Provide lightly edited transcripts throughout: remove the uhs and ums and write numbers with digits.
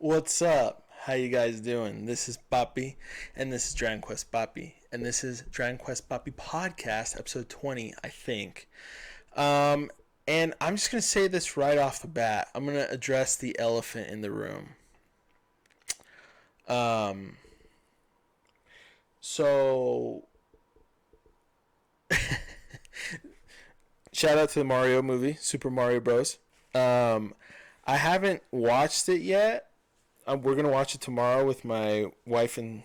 What's up? How you guys doing? This is Papi, and this is Dragon Quest Papi, and this is Dragon Quest Papi Podcast, episode 20, I think. And I'm just gonna say this right off the bat. I'm gonna address the elephant in the room. Um, so shout out to the Mario movie, Super Mario Bros. I haven't watched it yet. We're gonna watch it tomorrow with my wife and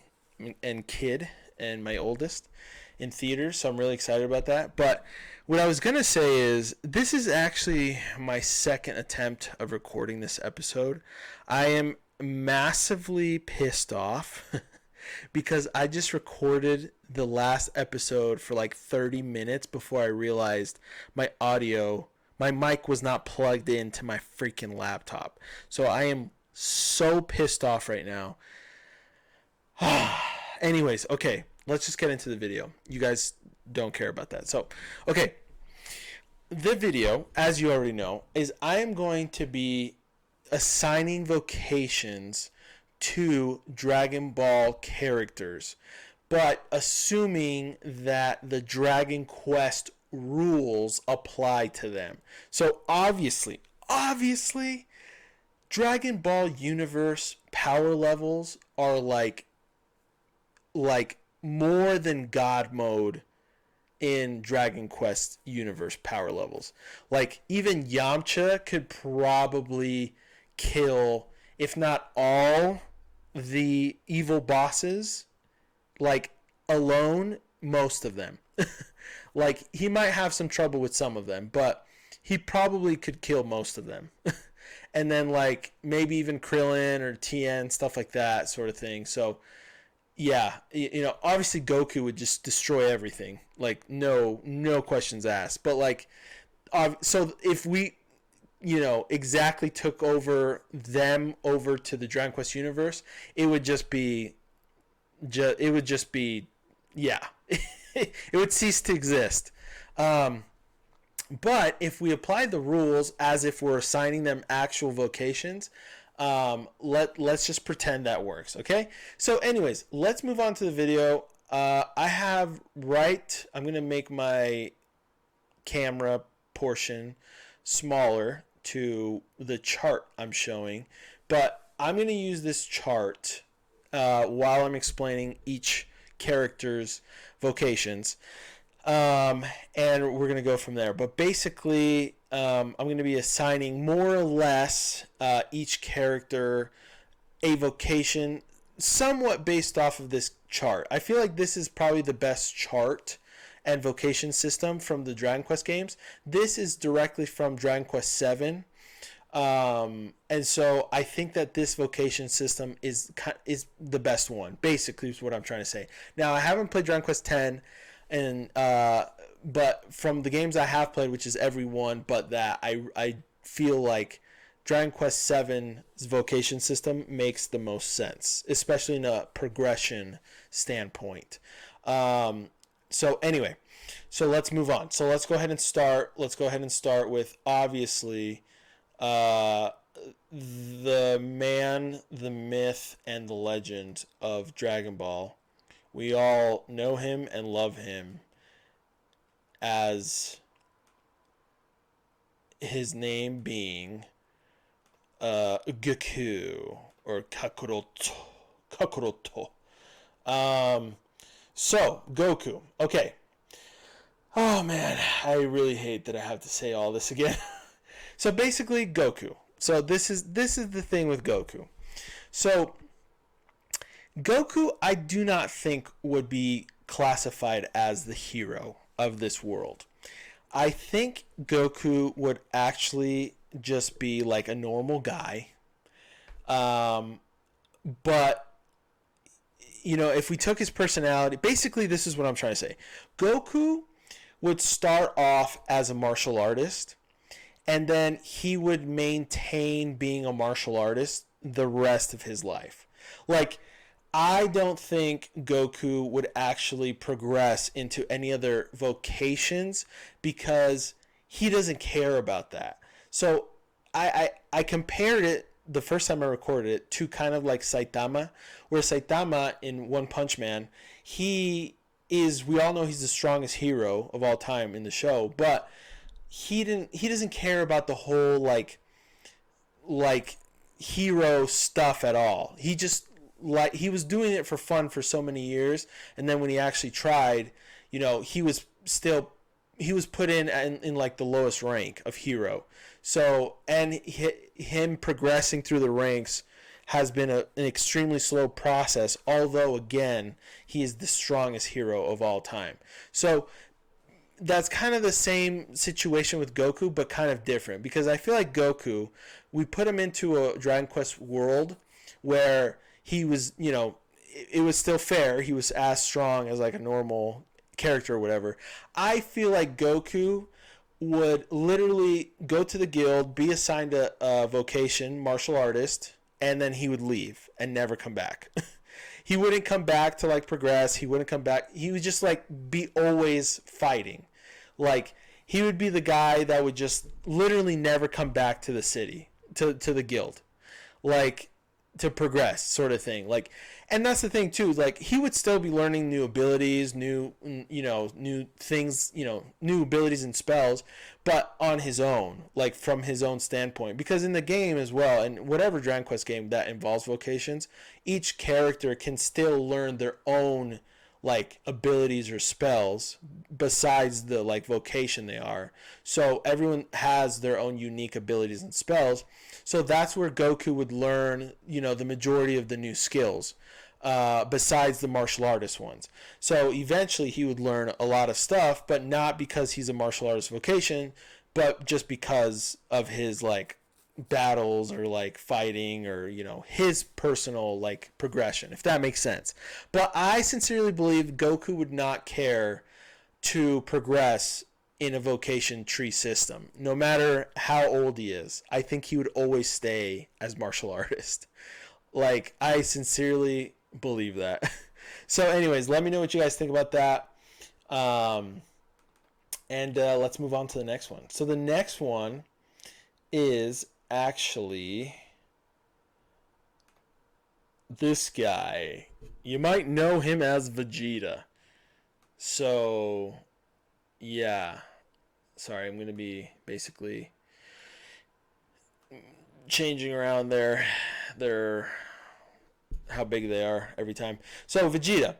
kid and my oldest in theaters, so I'm really excited about that. But what I was gonna say is this is actually my second attempt of recording this episode. I am massively pissed off because I just recorded the last episode for like 30 minutes before I realized my mic was not plugged into my freaking laptop. So I am so pissed off right now. Anyways, okay, let's just get into the video. You guys don't care about that. So, okay. The video, as you already know, is I am going to be assigning vocations to Dragon Ball characters, but assuming that the Dragon Quest rules apply to them. So obviously, Dragon Ball universe power levels are like more than God mode in Dragon Quest universe power levels. Like even Yamcha could probably kill, if not all, the evil bosses, like alone, most of them. Like he might have some trouble with some of them, but he probably could kill most of them. And then like maybe even Krillin or Tien, stuff like that sort of thing. So yeah, obviously Goku would just destroy everything. Like no questions asked. But like so if we exactly took over them over to the Dragon Quest universe, it would just be yeah. It would cease to exist. But if we applied the rules as if we're assigning them actual vocations, let's just pretend that works, okay? So anyways, let's move on to the video. I'm going to make my camera portion smaller to the chart I'm showing, but I'm going to use this chart while I'm explaining each character's vocations. And we're going to go from there. But basically, I'm going to be assigning more or less each character a vocation somewhat based off of this chart. I feel like this is probably the best chart and vocation system from the Dragon Quest games. This is directly from Dragon Quest VII. And so I think that this vocation system is the best one, basically is what I'm trying to say. Now, I haven't played Dragon Quest X, and but from the games I have played, which is every one but that, I feel like Dragon Quest VII's vocation system makes the most sense, especially in a progression standpoint. So anyway, so let's move on. So let's go ahead and start. Let's go ahead and start with obviously the man, the myth, and the legend of Dragon Ball. We all know him and love him as his name being Goku or Kakuroto. So, Goku. Okay. Oh, man. I really hate that I have to say all this again. So, basically, Goku. So, this is the thing with Goku. So, Goku, I do not think would be classified as the hero of this world. I think Goku would actually just be like a normal guy. But, if we took his personality, basically this is what I'm trying to say. Goku would start off as a martial artist, and then he would maintain being a martial artist the rest of his life. Like, I don't think Goku would actually progress into any other vocations because he doesn't care about that. So I compared it the first time I recorded it to kind of like Saitama, where Saitama in One Punch Man, we all know he's the strongest hero of all time in the show, but he doesn't care about the whole like hero stuff at all. He just he was doing it for fun for so many years, and then when he actually tried, he was put in like the lowest rank of hero. So, and him progressing through the ranks has been an extremely slow process, although again, he is the strongest hero of all time. So that's kind of the same situation with Goku, but kind of different, because I feel like Goku, we put him into a Dragon Quest world where he was, it was still fair. He was as strong as like a normal character or whatever. I feel like Goku would literally go to the guild, be assigned a vocation, martial artist, and then he would leave and never come back. He wouldn't come back to like progress. He wouldn't come back. He would just like be always fighting. Like he would be the guy that would just literally never come back to the city, to the guild, like to progress, sort of thing. Like, and that's the thing too. Like he would still be learning new abilities, new things, new abilities and spells, but on his own, like from his own standpoint. Because in the game as well, and whatever Dragon Quest game that involves vocations, each character can still learn their own like abilities or spells besides the like vocation they are. So everyone has their own unique abilities and spells. So that's where Goku would learn, the majority of the new skills, besides the martial artist ones. So eventually he would learn a lot of stuff, but not because he's a martial artist vocation, but just because of his like battles or like fighting or his personal like progression, if that makes sense. But I sincerely believe Goku would not care to progress in a vocation tree system, no matter how old he is. I think he would always stay as martial artist. Like I sincerely believe that. So anyways, let me know what you guys think about that, and let's move on to the next one. So the next one is actually this guy. You might know him as Vegeta. So yeah, sorry, I'm going to be basically changing around their how big they are every time. So Vegeta.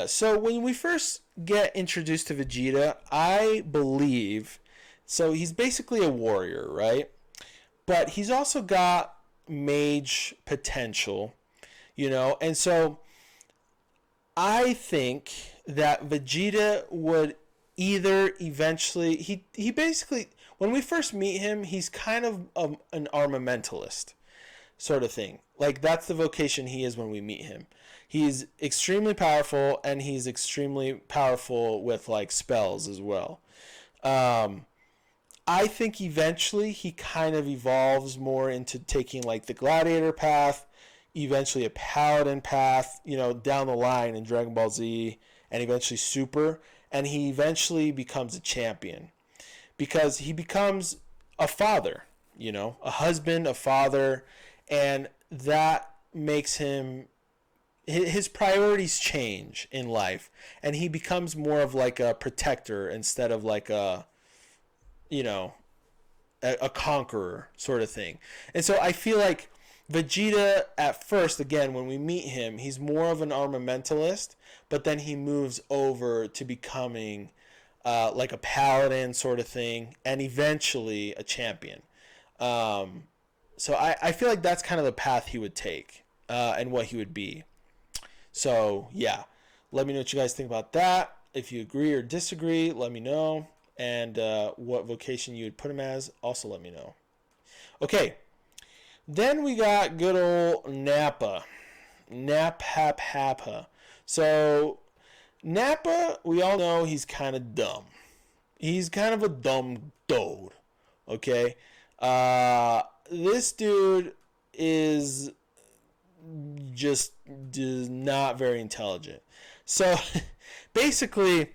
So when we first get introduced to Vegeta, I believe, so he's basically a warrior, right? But he's also got mage potential, and so I think that Vegeta would either eventually, he basically, when we first meet him, he's kind of an armamentalist sort of thing. Like that's the vocation he is when we meet him. He's extremely powerful, and he's extremely powerful with like spells as well. I think eventually he kind of evolves more into taking like the gladiator path, eventually a paladin path, down the line in Dragon Ball Z, and eventually Super, and he eventually becomes a champion because he becomes a father, a husband, a father, and that makes him, his priorities change in life, and he becomes more of like a protector instead of like a conqueror sort of thing. And so I feel like Vegeta at first, again, when we meet him, he's more of an armamentalist, but then he moves over to becoming like a paladin sort of thing, and eventually a champion. So I feel like that's kind of the path he would take, and what he would be. So yeah, let me know what you guys think about that. If you agree or disagree, let me know. And what vocation you would put him as, also let me know. Okay, then we got good old Nappa. Nap-hap-happa. So Nappa, we all know he's kind of dumb. He's kind of a dumb dude, okay? This dude is just not very intelligent. So basically,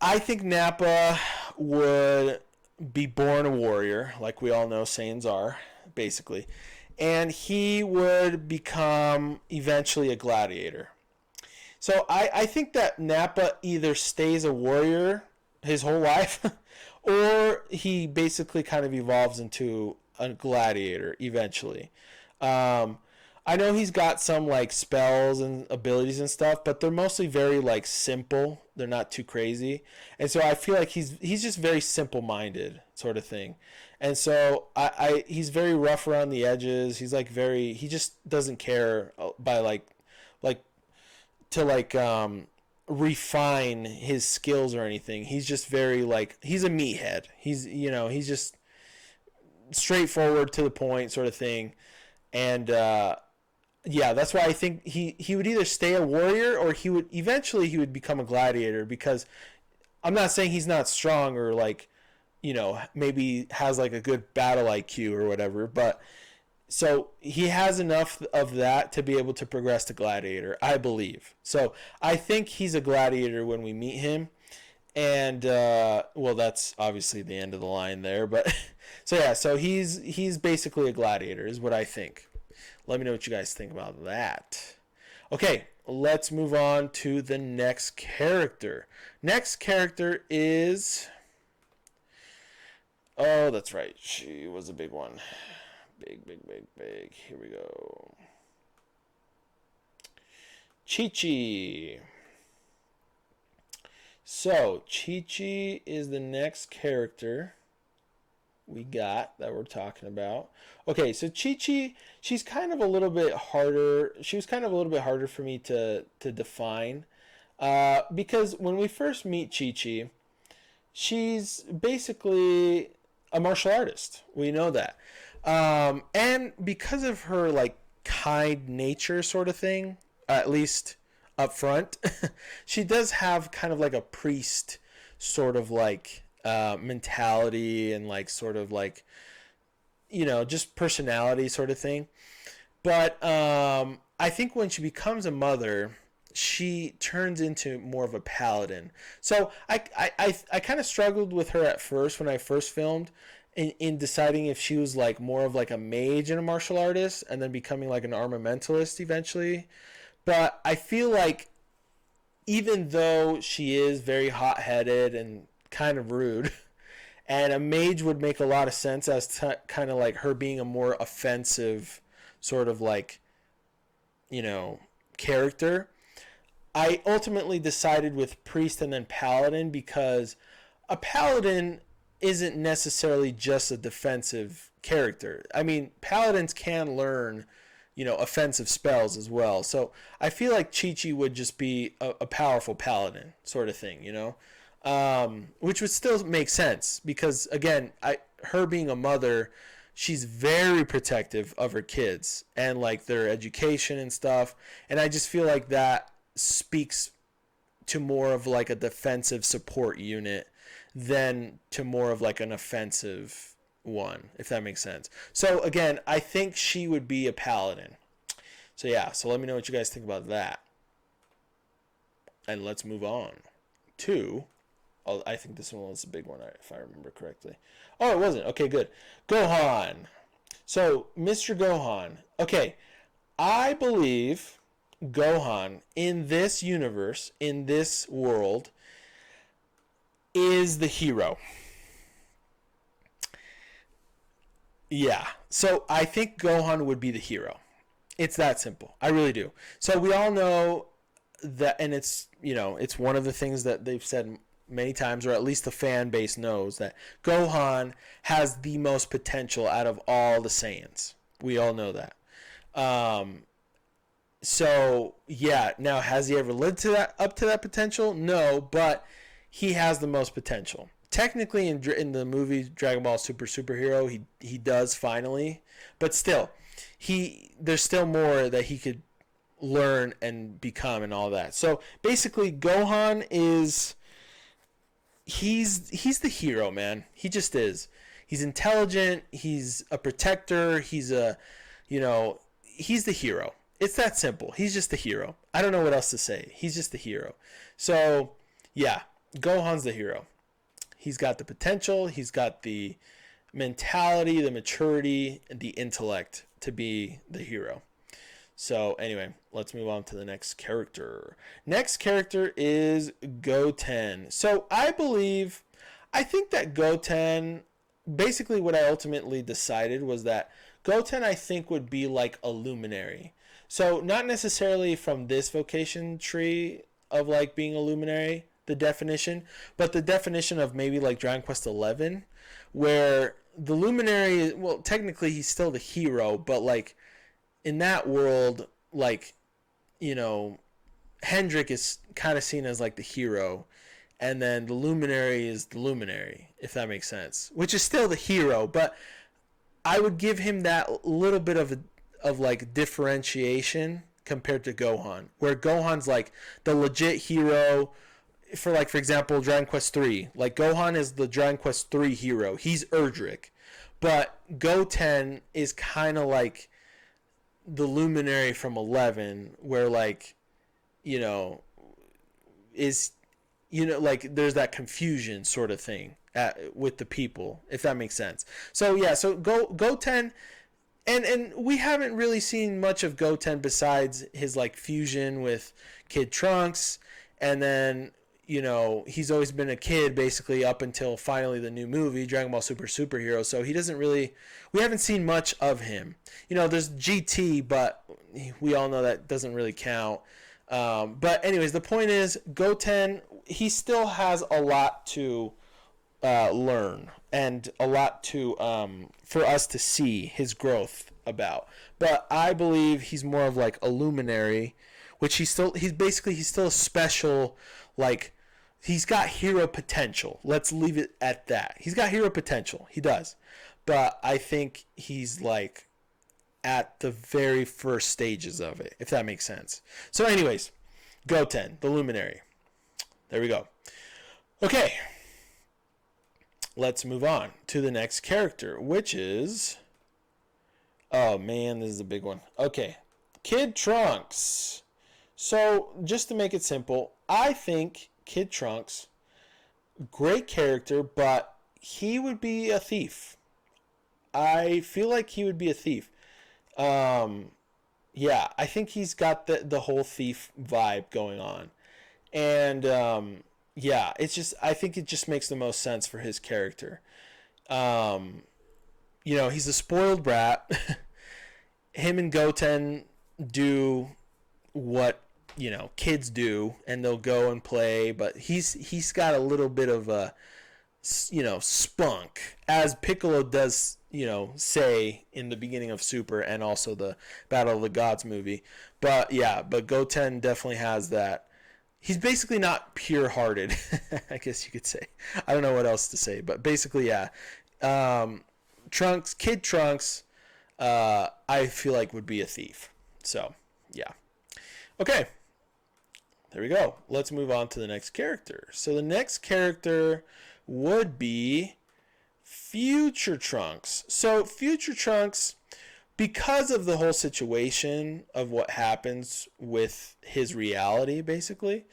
I think Nappa would be born a warrior, like we all know Saiyans are. basically. And he would become eventually a gladiator. So I think that Nappa either stays a warrior his whole life or he basically kind of evolves into a gladiator eventually. Um, I know he's got some like spells and abilities and stuff, but they're mostly very like simple. They're not too crazy, and so I feel like he's just very simple minded sort of thing, and so he's very rough around the edges. He's like very he just doesn't care by like to refine his skills or anything. He's just very like he's a meathead. He's just straightforward to the point sort of thing, and yeah, that's why I think he would either stay a warrior or he would become a gladiator, because I'm not saying he's not strong or like maybe has like a good battle IQ or whatever, but so he has enough of that to be able to progress to gladiator, I believe. So I think he's a gladiator when we meet him, and well, that's obviously the end of the line there, but so yeah, so he's basically a gladiator is what I think. Let me know what you guys think about that. Okay, let's move on to the next character. Next character is... Oh, that's right. She was a big one. Big, big, big, big. Here we go. Chi-Chi. So, Chi-Chi is the next character we got that we're talking about. Okay, so Chi-Chi, she's kind of a little bit harder. She was kind of a little bit harder for me to define, because when we first meet Chi-Chi, she's basically a martial artist. We know that, and because of her like kind nature sort of thing, at least up front, she does have kind of like a priest sort of like mentality and like sort of like just personality sort of thing. But I think when she becomes a mother, she turns into more of a paladin. So I kind of struggled with her at first when I first filmed in deciding if she was like more of like a mage and a martial artist and then becoming like an armamentalist eventually. But I feel like even though she is very hot-headed and kind of rude, and a mage would make a lot of sense as to kind of like her being a more offensive sort of like, character, I ultimately decided with priest and then paladin, because a paladin isn't necessarily just a defensive character. I mean, paladins can learn, offensive spells as well. So I feel like Chi-Chi would just be a powerful paladin sort of thing, which would still make sense because, again, her being a mother, she's very protective of her kids and like their education and stuff. And I just feel like that speaks to more of like a defensive support unit than to more of like an offensive one, if that makes sense. So again, I think she would be a paladin. So yeah, so let me know what you guys think about that. And let's move on to, I think this one was a big one, if I remember correctly. Oh, it wasn't. Okay, good. Gohan. So, Mr. Gohan. Okay, I believe Gohan in this universe, in this world, is the hero. Yeah, so I think Gohan would be the hero. It's that simple. I really do. So we all know that, and it's, it's one of the things that they've said many times, or at least the fan base knows, that Gohan has the most potential out of all the Saiyans. We all know that. So yeah, now has he ever lived up to that potential? No, but he has the most potential. Technically, in the movie Dragon Ball Superhero, he does finally, but still, there's still more that he could learn and become and all that. So basically, Gohan is he's the hero, man. He just is. He's intelligent. He's a protector. He's he's the hero. It's that simple. He's just the hero. I don't know what else to say. He's just the hero. So yeah, Gohan's the hero. He's got the potential. He's got the mentality, the maturity, and the intellect to be the hero. So anyway, let's move on to the next character. Next character is Goten. So I think that Goten, basically what I ultimately decided was that Goten, I think, would be like a luminary. So not necessarily from this vocation tree of like being a luminary, the definition, but the definition of maybe like Dragon Quest 11, where the luminary, well, technically he's still the hero, but like in that world, like, Hendrik is kind of seen as like the hero, and then the luminary is the luminary, if that makes sense, which is still the hero, but I would give him that little bit of like differentiation compared to Gohan, where Gohan's like the legit hero for example, Dragon Quest 3. Like Gohan is the Dragon Quest 3 hero. He's Erdrick. But Goten is kind of like the luminary from 11, where like, there's that confusion sort of thing with the people, if that makes sense. So yeah, so Goten, and we haven't really seen much of Goten besides his like fusion with Kid Trunks, and then he's always been a kid basically up until finally the new movie Dragon Ball Super Superhero. So he doesn't really, we haven't seen much of him. There's GT, but we all know that doesn't really count. But anyways, the point is Goten, he still has a lot to learn and a lot to for us to see his growth about. But I believe he's more of like a luminary, which he's still a special, like, he's got hero potential. Let's leave it at that. He's got hero potential. He does. But I think he's like at the very first stages of it, if that makes sense. So anyways, Goten, the luminary. There we go. Okay. Let's move on to the next character, which is, oh man, this is a big one. Okay. Kid Trunks. So just to make it simple, I think Kid Trunks, great character, but he would be a thief. I feel like he would be a thief. Yeah, I think he's got the whole thief vibe going on. And yeah, I think it just makes the most sense for his character. He's a spoiled brat. Him and Goten do what kids do, and they'll go and play, but he's got a little bit of a spunk, as Piccolo does say in the beginning of Super and also the Battle of the Gods movie. But yeah, but Goten definitely has that. He's basically not pure-hearted, I guess you could say. I don't know what else to say, but basically, yeah. Kid Trunks, I feel like would be a thief. So, yeah. Okay. There we go. Let's move on to the next character. So the next character would be Future Trunks. So Future Trunks, because of the whole situation of what happens with his reality, basically,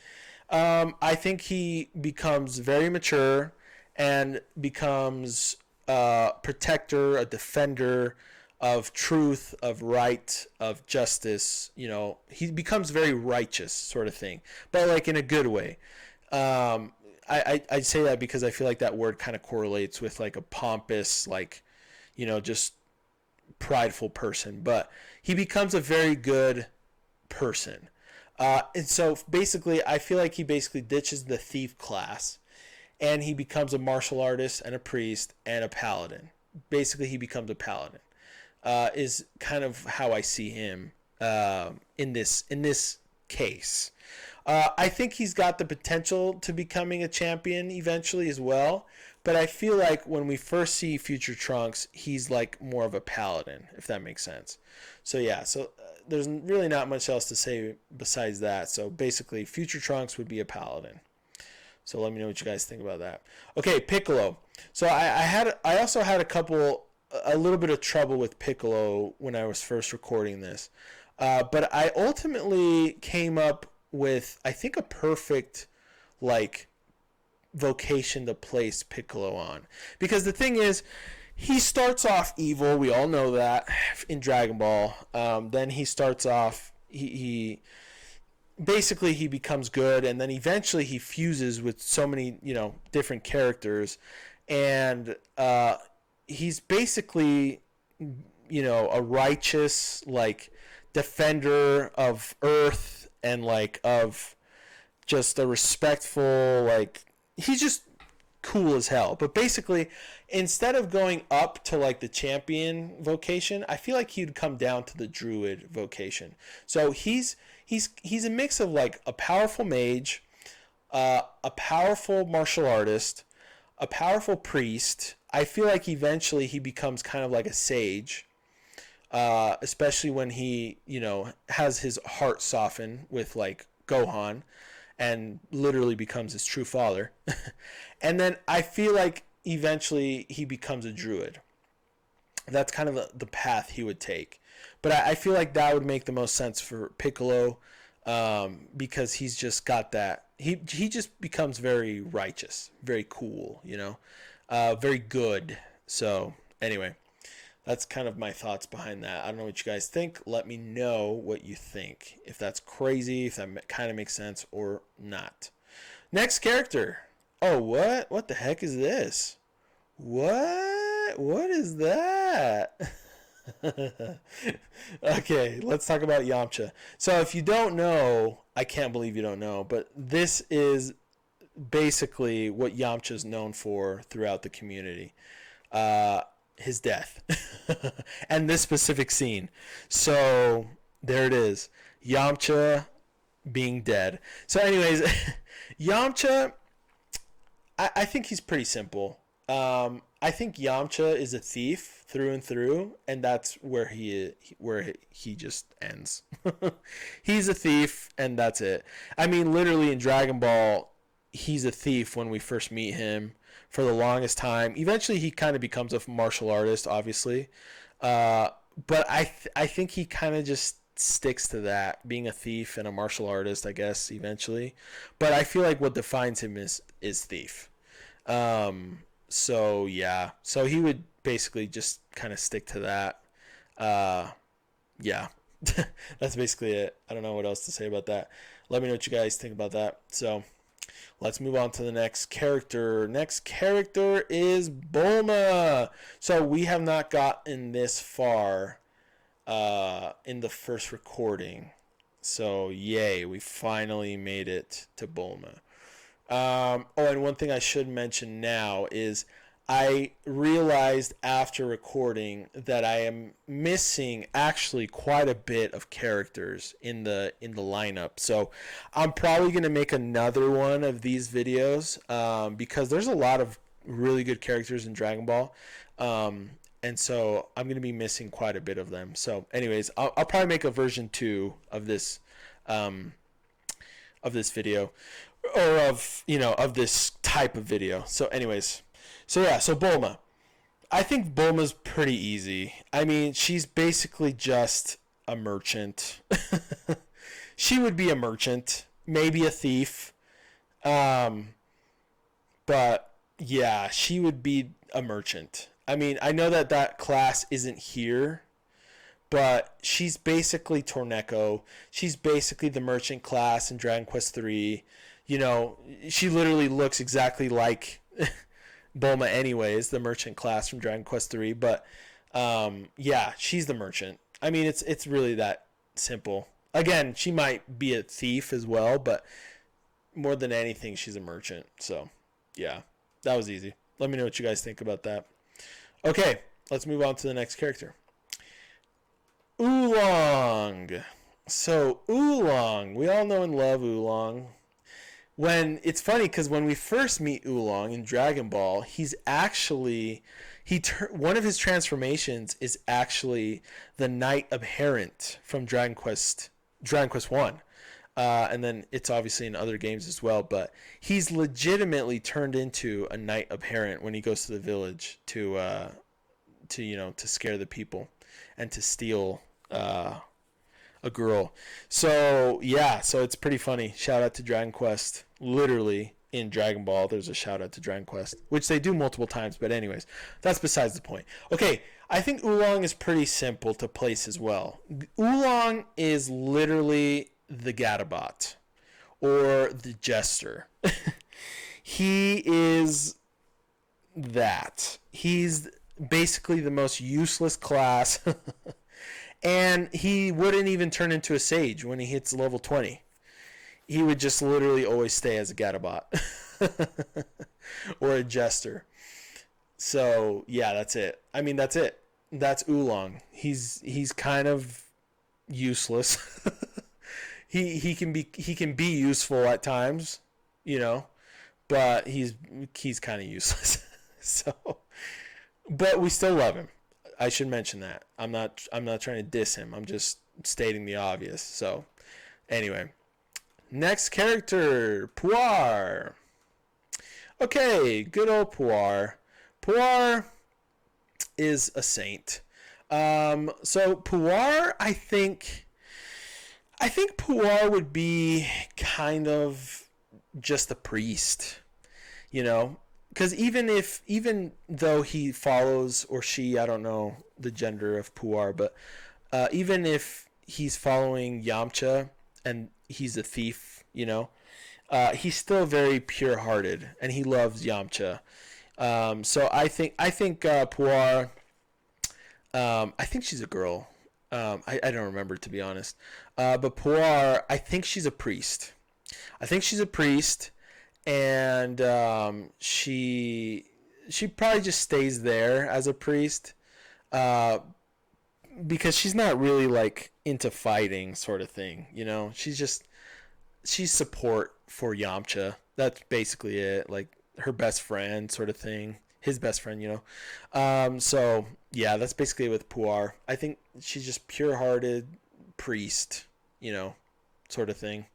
I think he becomes very mature and becomes a protector, a defender of truth, of right, of justice. He becomes very righteous sort of thing, but like in a good way. I say that because I feel like that word kind of correlates with like a pompous, like, just prideful person, but he becomes a very good person. And so basically, I feel like he basically ditches the thief class, and he becomes a martial artist and a priest and a paladin. Basically, he becomes a paladin. Is kind of how I see him in this case. I think he's got the potential to becoming a champion eventually as well, but I feel like when we first see Future Trunks, he's like more of a paladin, if that makes sense. So yeah, there's really not much else to say besides that. So basically, Future Trunks would be a paladin. So let me know what you guys think about that. Okay, Piccolo. So I also had a little bit of trouble with Piccolo when I was first recording this. But I ultimately came up with, I think, a perfect, like, vocation to place Piccolo on. Because the thing is, He starts off evil. We all know that in Dragon Ball. Then he starts off. He basically he becomes good, and then eventually he fuses with so many different characters, and he's basically a righteous defender of Earth and of just a respectful he's just cool as hell. But basically, instead of going up to the champion vocation, I feel like he'd come down to the druid vocation. So he's a mix of a powerful mage, a powerful martial artist, a powerful priest. I feel like eventually he becomes kind of like a sage, especially when he has his heart soften with Gohan and literally becomes his true father. And then I feel like eventually he becomes a druid. That's kind of the path he would take. But I feel like that would make the most sense for Piccolo, because he's just got that. He just becomes very righteous, very cool, very good. So anyway, that's kind of my thoughts behind that. I don't know what you guys think. Let me know what you think. If that's crazy, if that kind of makes sense or not. Next character. Oh, what? What the heck is this? What? What is that? Okay, let's talk about Yamcha. So if you don't know, I can't believe you don't know, but this is basically what Yamcha's known for throughout the community. His death. And this specific scene. So there it is. Yamcha being dead. So anyways, Yamcha, I think he's pretty simple. I think Yamcha is a thief through and through, and that's where he just ends. He's a thief, and that's it. I mean, literally in Dragon Ball, he's a thief when we first meet him for the longest time. Eventually, he kind of becomes a martial artist, obviously. But I think he kind of just sticks to that, being a thief and a martial artist, I guess, eventually. But I feel like what defines him is thief. So yeah, so he would basically just kind of stick to that. Yeah, that's basically it. I don't know what else to say about that. Let me know what you guys think about that. So let's move on to the next character. Next character is Bulma. So we have not gotten this far in the first recording. So yay, we finally made it to Bulma. And one thing I should mention now is I realized after recording that I am missing actually quite a bit of characters in the lineup. So I'm probably going to make another one of these videos, because there's a lot of really good characters in Dragon Ball. And so I'm going to be missing quite a bit of them. So anyways, I'll probably make a version 2 of this video, or of this type of video. So anyways, so Bulma. I think Bulma's pretty easy. I mean, she's basically just a merchant. She would be a merchant, maybe a thief. But yeah, she would be a merchant. I mean, I know that class isn't here, but she's basically Torneko. She's basically the merchant class in Dragon Quest III. She literally looks exactly like Bulma anyways, the merchant class from Dragon Quest III. But yeah, she's the merchant. I mean, it's really that simple. Again, she might be a thief as well, but more than anything, she's a merchant. So yeah, that was easy. Let me know what you guys think about that. Okay, let's move on to the next character. Oolong. So Oolong, we all know and love Oolong. It's funny because when we first meet Oolong in Dragon Ball, he's actually one of his transformations is actually the Knight Abhorrent from Dragon Quest 1. And then it's obviously in other games as well, but he's legitimately turned into a Knight Abhorrent when he goes to the village to scare the people and to steal a girl. So yeah, so it's pretty funny. Shout out to Dragon Quest. Literally, in Dragon Ball. There's a shout out to Dragon Quest, which they do multiple times. But anyways, that's besides the point. Okay, I think Oolong is pretty simple to place as well. Oolong is literally the Gadabot or the Jester. He is that. He's basically the most useless class. And he wouldn't even turn into a sage when he hits level 20. He would just literally always stay as a Gadabot or a Jester. So yeah, that's it. I mean, that's it. That's Oolong. He's kind of useless. he can be useful at times, you know, but he's kind of useless. So, but we still love him. I should mention that. I'm not trying to diss him. I'm just stating the obvious. So, anyway, next character, Puar. Okay, good old Puar. Puar is a saint. So Puar, I think Puar would be kind of just a priest, you know. Because even though he follows, or she, I don't know the gender of Puar, but even if he's following Yamcha and he's a thief, you know, he's still very pure-hearted and he loves Yamcha. So I think Puar, I think she's a girl. I don't remember, to be honest. But Puar, I think she's a priest. And she probably just stays there as a priest, because she's not really like into fighting sort of thing, you know. She's support for Yamcha. That's basically it. Like her best friend sort of thing, his best friend, you know. So yeah, that's basically it with Puar. I think she's just pure-hearted priest, you know, sort of thing.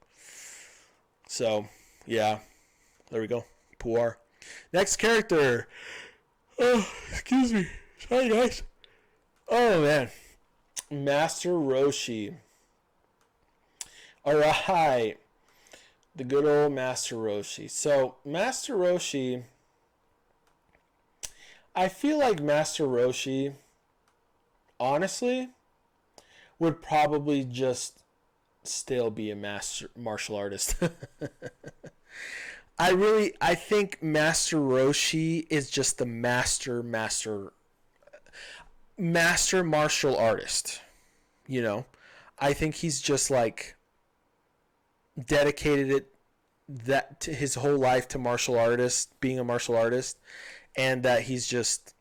So yeah. There we go. Puar. Next character. Oh, excuse me. Sorry, guys. Oh, man. Master Roshi. Alright. The good old Master Roshi. So, Master Roshi. I feel like Master Roshi, honestly, would probably just still be a martial artist. I think Master Roshi is just the master martial artist. You know, I think he's just like dedicated to his whole life to being a martial artist, and that he's just,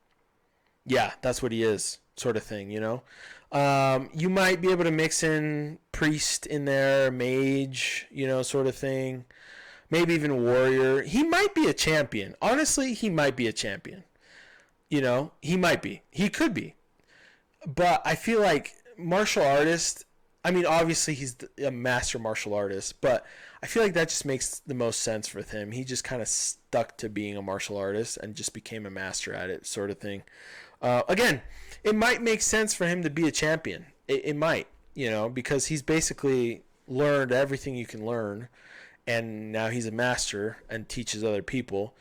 yeah, that's what he is, sort of thing, you know. You might be able to mix in priest in there, mage, you know, sort of thing. Maybe even warrior. He might be a champion. Honestly, he might be a champion. You know, he might be. He could be. But I feel like martial artist, I mean, obviously he's a master martial artist, but I feel like that just makes the most sense with him. He just kind of stuck to being a martial artist and just became a master at it, sort of thing. Again, it might make sense for him to be a champion. It might, you know, because he's basically learned everything you can learn. And now he's a master and teaches other people.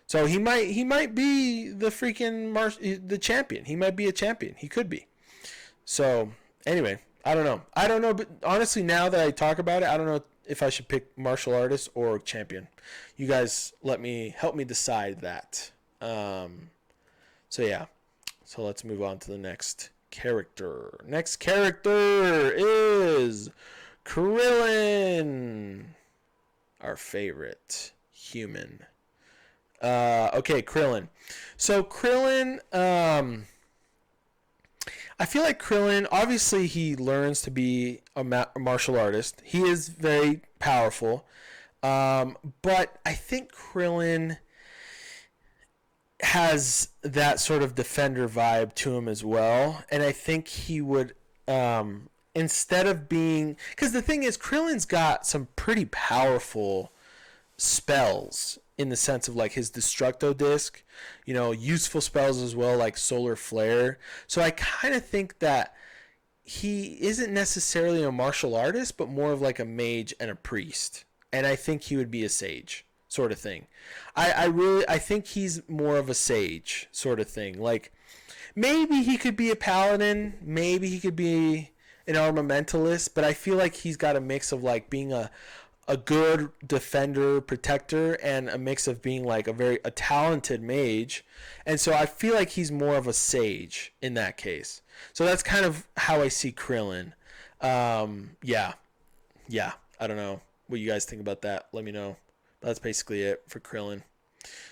So he might be the freaking the champion. He might be a champion. He could be. So anyway, I don't know. But honestly, now that I talk about it, I don't know if I should pick martial artist or champion. You guys help me decide that. So yeah. So let's move on to the next character. Next character is Krillin. Our favorite human. Okay, Krillin. So Krillin, I feel like Krillin, obviously he learns to be a martial artist. He is very powerful. But I think Krillin has that sort of defender vibe to him as well. And I think he would, instead of being, because the thing is, Krillin's got some pretty powerful spells in the sense of like his Destructo Disc, you know, useful spells as well, like Solar Flare. So I kind of think that he isn't necessarily a martial artist, but more of like a mage and a priest. And I think he would be a sage, sort of thing. I think he's more of a sage sort of thing. Like maybe he could be a paladin, maybe he could be an armamentalist, but I feel like he's got a mix of like being a good defender, protector, and a mix of being like a talented mage. And so I feel like he's more of a sage in that case. So that's kind of how I see Krillin. Yeah. I don't know what you guys think about that. Let me know. That's basically it for Krillin.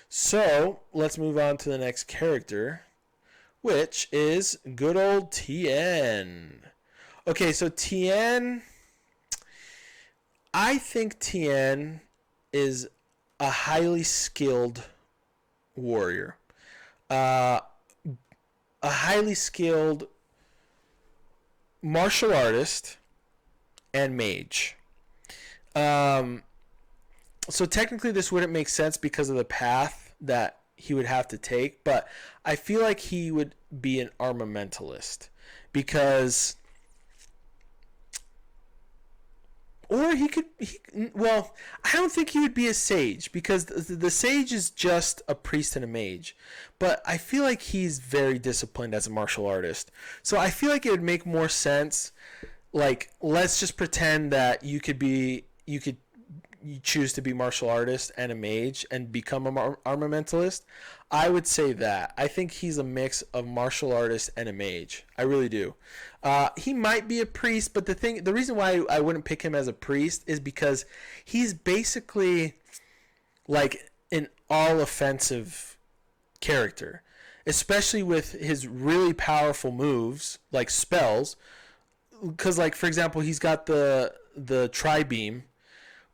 So let's move on to the next character, which is good old Tien. Okay, so Tien, I think Tien is a highly skilled warrior. A highly skilled martial artist and mage. So technically this wouldn't make sense because of the path that he would have to take, but I feel like he would be an armamentalist because, or well, I don't think he would be a sage because the sage is just a priest and a mage, but I feel like he's very disciplined as a martial artist. So I feel like it would make more sense. Like, let's just pretend that you choose to be martial artist and a mage and become an armamentalist. I would say that. I think he's a mix of martial artist and a mage. I really do. He might be a priest, but the reason why I wouldn't pick him as a priest is because he's basically like an all-offensive character, especially with his really powerful moves, like spells. Because, like, for example, he's got the tri-beam,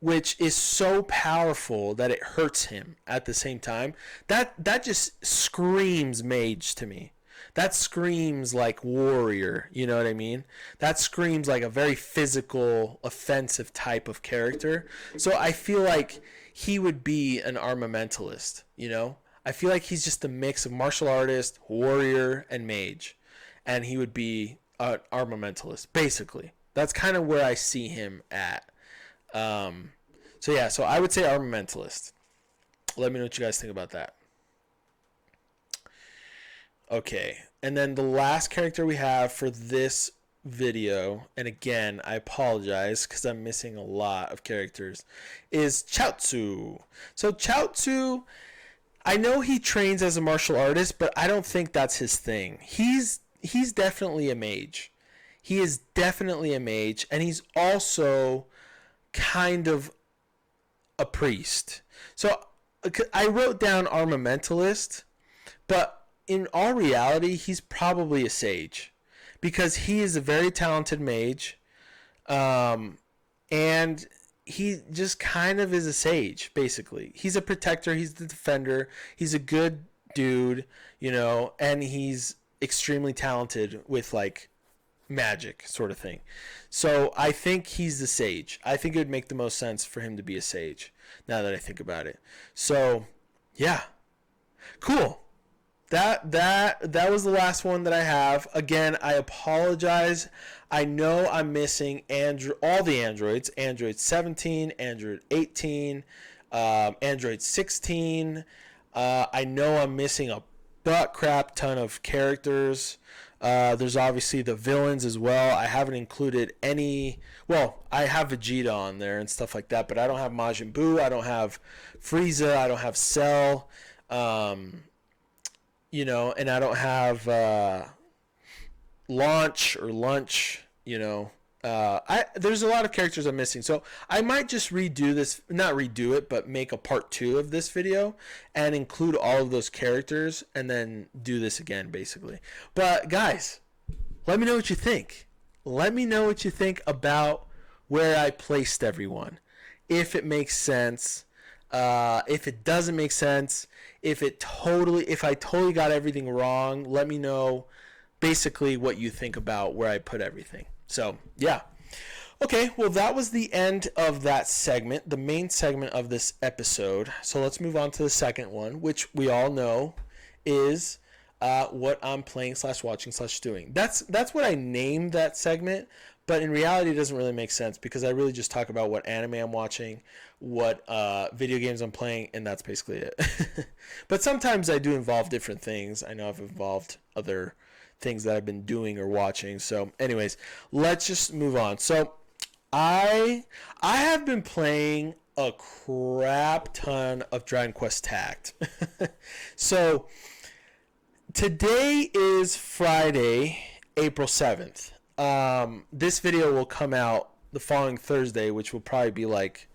which is so powerful that it hurts him at the same time. That just screams mage to me. That screams like warrior, you know what I mean? That screams like a very physical, offensive type of character. So I feel like he would be an armamentalist, you know? I feel like he's just a mix of martial artist, warrior, and mage. And he would be an armamentalist, basically. That's kind of where I see him at. So I would say armamentalist. Let me know what you guys think about that. Okay, and then the last character we have for this video, and again, I apologize because I'm missing a lot of characters, is Chaozu. So Chaozu, I know he trains as a martial artist, but I don't think that's his thing. He's definitely a mage. He is definitely a mage, and he's also kind of a priest. So I wrote down armamentalist, but in all reality, he's probably a sage because he is a very talented mage, and he just kind of is a sage, basically. He's a protector, he's the defender, he's a good dude, you know, and he's extremely talented with, like, magic sort of thing. So I think he's the sage. I think it would make the most sense for him to be a sage now that I think about it. So yeah, cool. That was the last one that I have. Again, I apologize. I know I'm missing all the androids. Android 17, Android 18, Android 16. I know I'm missing a butt crap ton of characters. There's obviously the villains as well. I haven't included any. Well, I have Vegeta on there and stuff like that, but I don't have Majin Buu. I don't have Frieza. I don't have Cell. You know, and I don't have Launch or Lunch. You know, there's a lot of characters I'm missing, so I might just redo this. Not redo it, but make a part 2 of this video and include all of those characters, and then do this again, basically. But guys, let me know what you think. Let me know what you think about where I placed everyone. If it makes sense, if it doesn't make sense, if I totally got everything wrong, let me know basically what you think about where I put everything. So, yeah. Okay, well, that was the end of that segment, the main segment of this episode. So let's move on to the second one, which we all know is what I'm playing /watching/doing. That's what I named that segment, but in reality it doesn't really make sense because I really just talk about what anime I'm watching, what video games I'm playing, and that's basically it. But sometimes I do involve different things. I know I've involved other things that I've been doing or watching. So anyways, let's just move on. So I have been playing a crap ton of Dragon Quest Tact. So today is Friday, April 7th. This video will come out the following Thursday, which will probably be like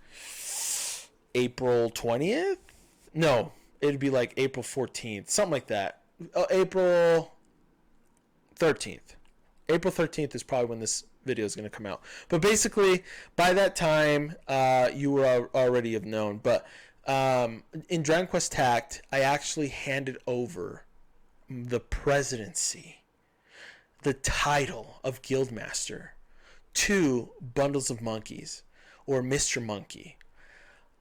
April 20th? No, it'd be like April 14th, something like that. April 13th. April 13th is probably when this video is going to come out. But basically, by that time, you will already have known. But in Dragon Quest Tact, I actually handed over the presidency, the title of Guildmaster, to Bundles of Monkeys, or Mr. Monkey.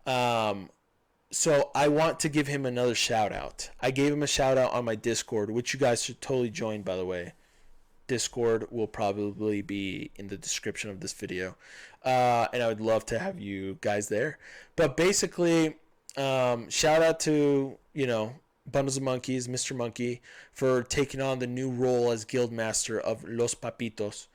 So I want to give him another shout out. I gave him a shout out on my Discord, which you guys should totally join, by the way. Discord will probably be in the description of this video. And I would love to have you guys there. But basically, shout out to, Bundles of Monkeys, Mr. Monkey, for taking on the new role as Guildmaster of Los Papitos.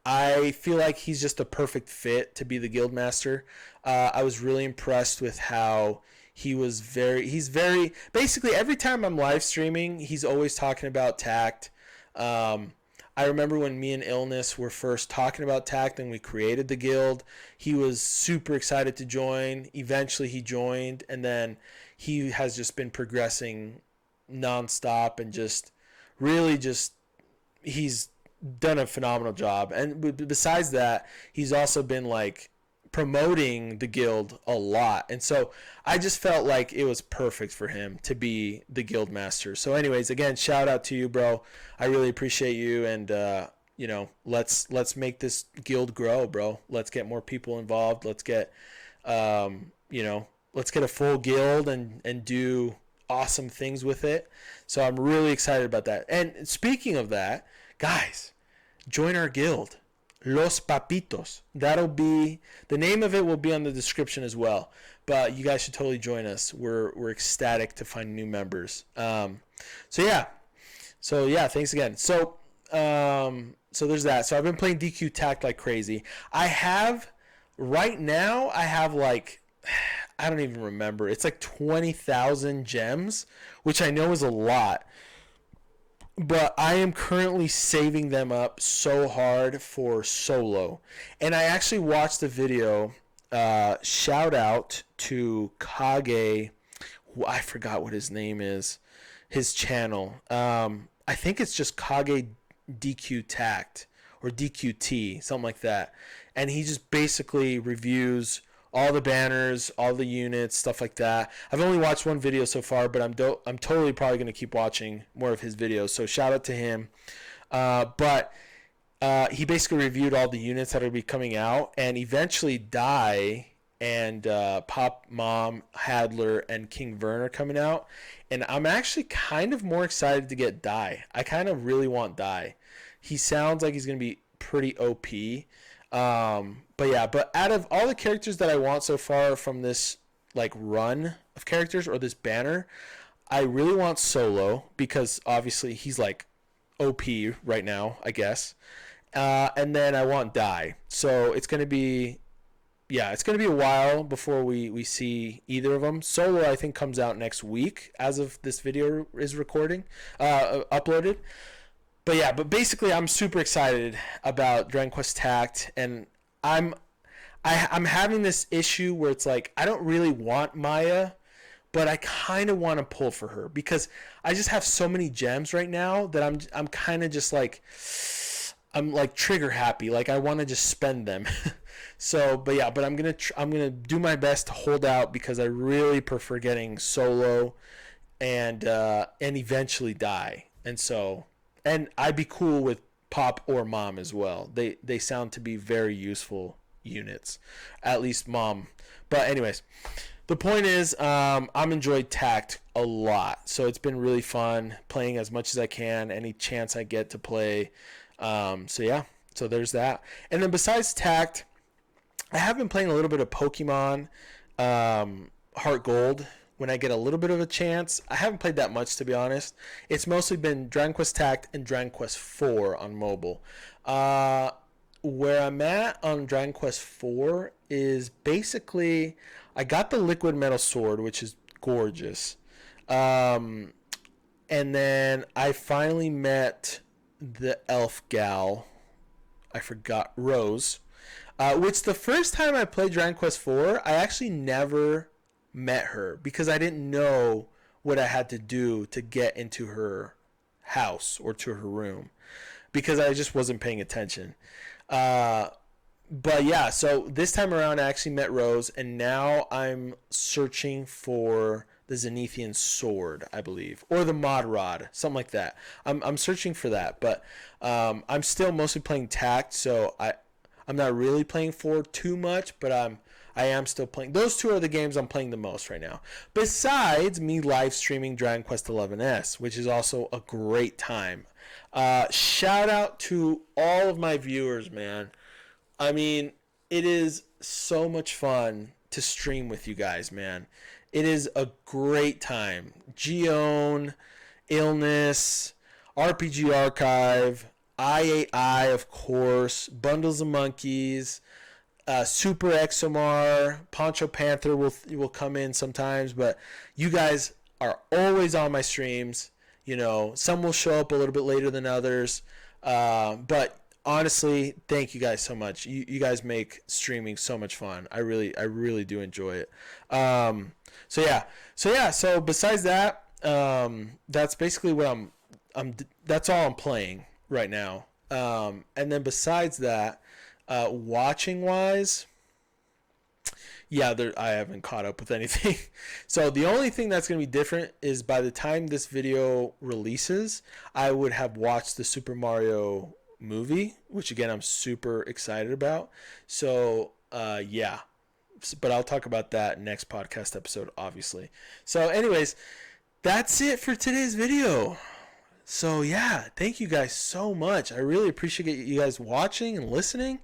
I feel like he's just a perfect fit to be the Guildmaster. I was really impressed with how he's very, basically every time I'm live streaming, he's always talking about Tact. I remember when me and Illness were first talking about Tact and we created the guild, he was super excited to join. Eventually he joined, and then he has just been progressing nonstop and he's done a phenomenal job. And besides that, he's also been like promoting the guild a lot, and so I just felt like it was perfect for him to be the guild master. So anyways, again, shout out to you, bro. I really appreciate you, and let's make this guild grow, bro. Let's get more people involved. Let's get let's get a full guild and do awesome things with it. So I'm really excited about that. And speaking of that, guys, join our guild, Los Papitos. That'll be, the name of it will be on the description as well. But you guys should totally join us. We're ecstatic to find new members. So yeah, thanks again. So there's that. So I've been playing DQ Tact like crazy. Right now I have like, I don't even remember. It's like 20,000 gems, which I know is a lot. But I am currently saving them up so hard for solo. And I actually watched the video. Shout out to Kage. I forgot what his name is. His channel. I think it's just Kage DQ Tact or DQT, something like that. And he just basically reviews all the banners, all the units, stuff like that. I've only watched one video so far, but I'm totally probably going to keep watching more of his videos. So shout out to him. But he basically reviewed all the units that will be coming out, and eventually Die and Pop Mom, Hadler, and King Vern are coming out. And I'm actually kind of more excited to get Die. I kind of really want Die. He sounds like he's going to be pretty OP. But out of all the characters that I want so far from this like run of characters or this banner, I really want Solo because obviously he's like OP right now, I guess. And then I want Die. So it's gonna be a while before we see either of them. Solo I think comes out next week as of this video is uploaded. But basically I'm super excited about Dragon Quest Tact, and I'm having this issue where it's like I don't really want Maya, but I kind of want to pull for her because I just have so many gems right now that I'm kind of just like I'm like trigger happy, like I want to just spend them. But I'm gonna do my best to hold out because I really prefer getting Solo and eventually Die, and I'd be cool with Pop or Mom as well. They sound to be very useful units, at least Mom. But anyways, the point is I'm enjoyed Tact a lot, so it's been really fun playing as much as I can, any chance I get to play. So yeah, So there's that. And then besides Tact, I have been playing a little bit of Pokemon Heart Gold when I get a little bit of a chance. I haven't played that much, to be honest. It's mostly been Dragon Quest Tact and Dragon Quest 4 on mobile. Where I'm at on Dragon Quest 4 is basically I got the Liquid Metal Sword, which is gorgeous. And then I finally met the elf gal. I forgot, Rose. Which the first time I played Dragon Quest 4, I actually never met her because I didn't know what I had to do to get into her house or to her room because I just wasn't paying attention. But yeah, so this time around I actually met Rose, and now I'm searching for the Zenithian sword, I believe, or the Mod Rod, something like that. I'm searching for that, but I'm still mostly playing Tact, so I'm not really playing 4 too much, but I am still playing. Those two are the games I'm playing the most right now. Besides me live streaming Dragon Quest XI's, which is also a great time. Shout out to all of my viewers, man. I mean, it is so much fun to stream with you guys, man. It is a great time. Gion, Illness, RPG Archive, I8I, of course, Bundles of Monkeys, Super XMR, Poncho Panther will come in sometimes, but you guys are always on my streams. You know, some will show up a little bit later than others, but honestly, thank you guys so much. You guys make streaming so much fun. I really do enjoy it. So besides that, that's basically what that's all I'm playing right now. And then besides that, watching wise, yeah, I haven't caught up with anything. So the only thing that's going to be different is by the time this video releases, I would have watched the Super Mario movie, which again I'm super excited about. So yeah, but I'll talk about that next podcast episode, obviously. So anyways, that's it for today's video. So yeah, thank you guys so much. I really appreciate you guys watching and listening.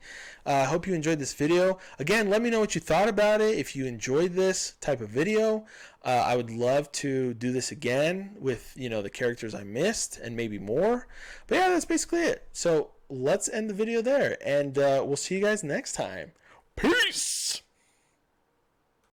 I hope you enjoyed this video. Again, let me know what you thought about it. If you enjoyed this type of video, I would love to do this again with, you know, the characters I missed and maybe more. But yeah, that's basically it. So let's end the video there, and we'll see you guys next time. Peace!